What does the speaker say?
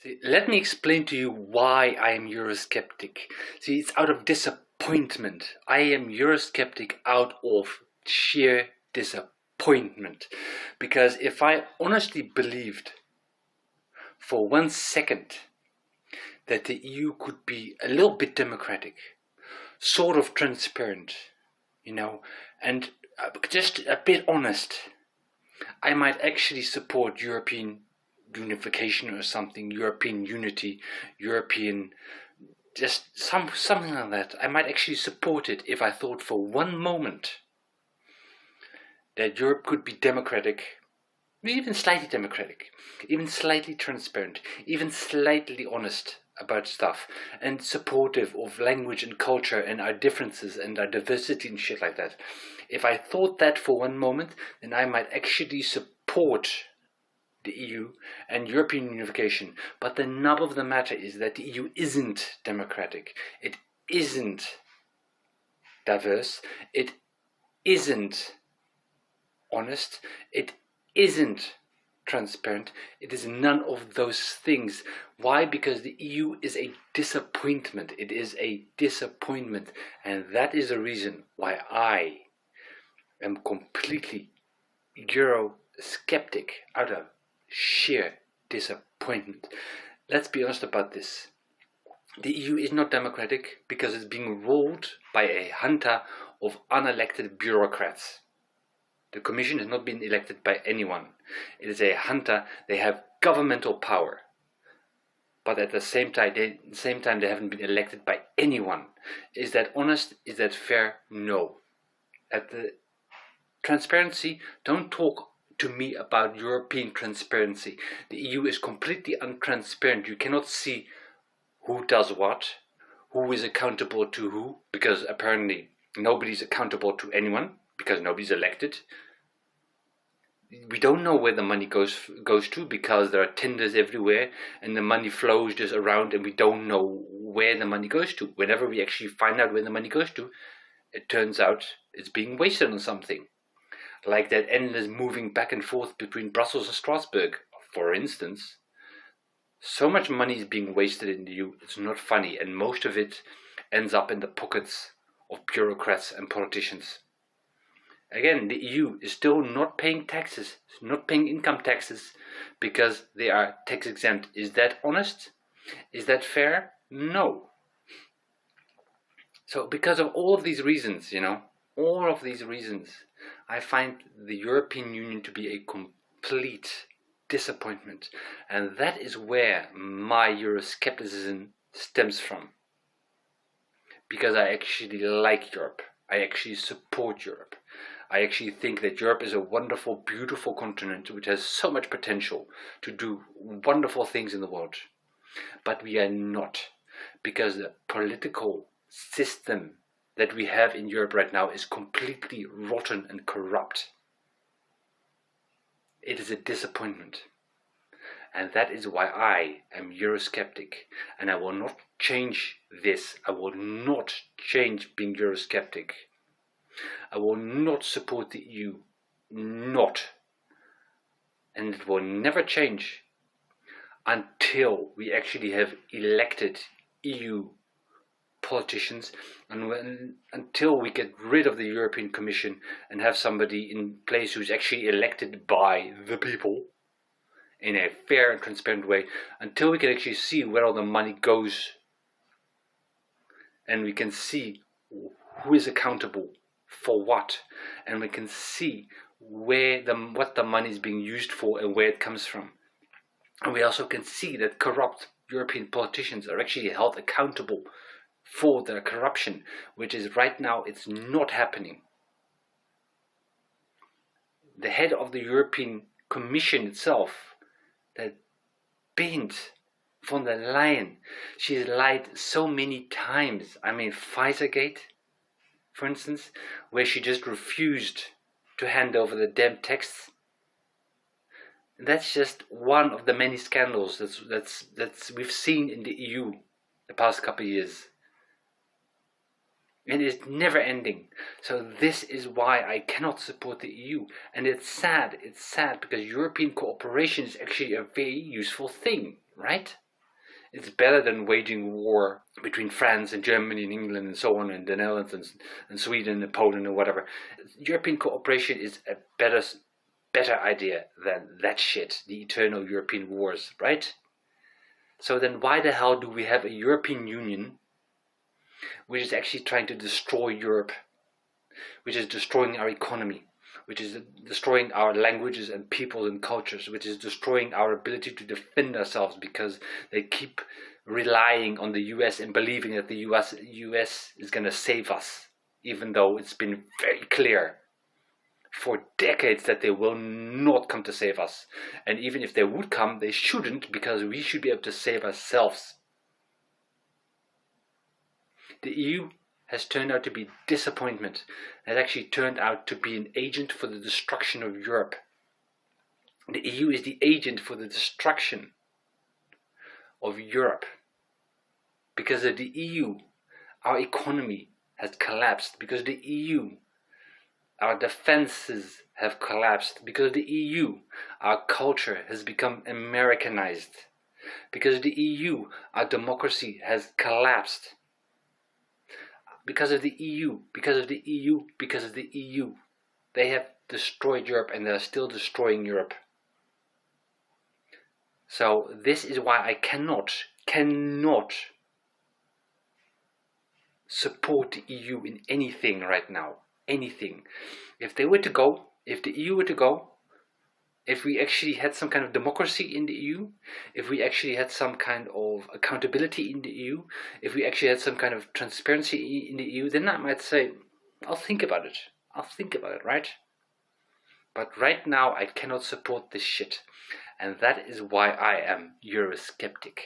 See, let me explain to you why I am eurosceptic. See, it's out of disappointment. I am eurosceptic out of sheer disappointment. Because if I honestly believed for 1 second that the EU could be a little bit democratic, sort of transparent, and just a bit honest, I might actually support European unification or something, European unity, European, just something like that. I might actually support it if I thought for one moment that Europe could be democratic, even slightly democratic, even slightly transparent, even slightly honest about stuff, and supportive of language and culture and our differences and our diversity and shit like that. If I thought that for one moment, then I might actually support the EU and European unification. But the nub of the matter is that the EU isn't democratic. It isn't diverse. It isn't honest. It isn't transparent. It is none of those things. Why? Because the EU is a disappointment. It is a disappointment. And that is the reason why I am completely Eurosceptic out of sheer disappointment. Let's be honest about this. The EU is not democratic because it's being ruled by a junta of unelected bureaucrats. The Commission has not been elected by anyone. It is a junta. They have governmental power, but at the same time they haven't been elected by anyone. Is that honest? Is that fair? No. At the transparency, don't talk to me about European transparency. The EU is completely untransparent. You cannot see who does what, who is accountable to who, because apparently nobody's accountable to anyone, because nobody's elected. We don't know where the money goes to, because there are tenders everywhere and the money flows just around, and we don't know where the money goes to. Whenever we actually find out where the money goes to, it turns out it's being wasted on something. Like that endless moving back and forth between Brussels and Strasbourg, for instance. So much money is being wasted in the EU, it's not funny, and most of it ends up in the pockets of bureaucrats and politicians. Again, the EU is still not paying taxes, not paying income taxes, because they are tax exempt. Is that honest? Is that fair? No. So because of all of these reasons, all of these reasons, I find the European Union to be a complete disappointment. And that is where my Euroscepticism stems from. Because I actually like Europe. I actually support Europe. I actually think that Europe is a wonderful, beautiful continent which has so much potential to do wonderful things in the world. But we are not. Because the political system that we have in Europe right now is completely rotten and corrupt. It is a disappointment. And that is why I am Eurosceptic. And I will not change this. I will not change being Eurosceptic. I will not support the EU. Not. And it will never change until we actually have elected EU politicians, and until we get rid of the European Commission and have somebody in place who's actually elected by the people in a fair and transparent way, until we can actually see where all the money goes, and we can see who is accountable for what, and we can see what the money is being used for and where it comes from. And we also can see that corrupt European politicians are actually held accountable for their corruption, which is right now, it's not happening. The head of the European Commission itself, that Bent von der Leyen, she's lied so many times. I mean, Pfizergate, for instance, where she just refused to hand over the damn texts. That's just one of the many scandals that's we've seen in the EU the past couple of years. And it's never ending. So this is why I cannot support the EU. And it's sad because European cooperation is actually a very useful thing, right? It's better than waging war between France and Germany and England and so on, and the Netherlands and Sweden and Poland and whatever. European cooperation is a better idea than that shit, the eternal European wars, right? So then why the hell do we have a European Union which is actually trying to destroy Europe, which is destroying our economy, which is destroying our languages and people and cultures, which is destroying our ability to defend ourselves because they keep relying on the US and believing that the US is going to save us, even though it's been very clear for decades that they will not come to save us. And even if they would come, they shouldn't, because we should be able to save ourselves. The EU has turned out to be disappointment. It actually turned out to be an agent for the destruction of Europe. The EU is the agent for the destruction of Europe. Because of the EU, our economy has collapsed. Because of the EU, our defenses have collapsed. Because of the EU, our culture has become Americanized. Because of the EU, our democracy has collapsed. Because of the EU, because of the EU, because of the EU. They have destroyed Europe, and they're still destroying Europe. So this is why I cannot support the EU in anything right now. Anything. If they were to go, if the EU were to go, if we actually had some kind of democracy in the EU, if we actually had some kind of accountability in the EU, if we actually had some kind of transparency in the EU, then I might say, I'll think about it. I'll think about it, right? But right now I cannot support this shit. And that is why I am eurosceptic.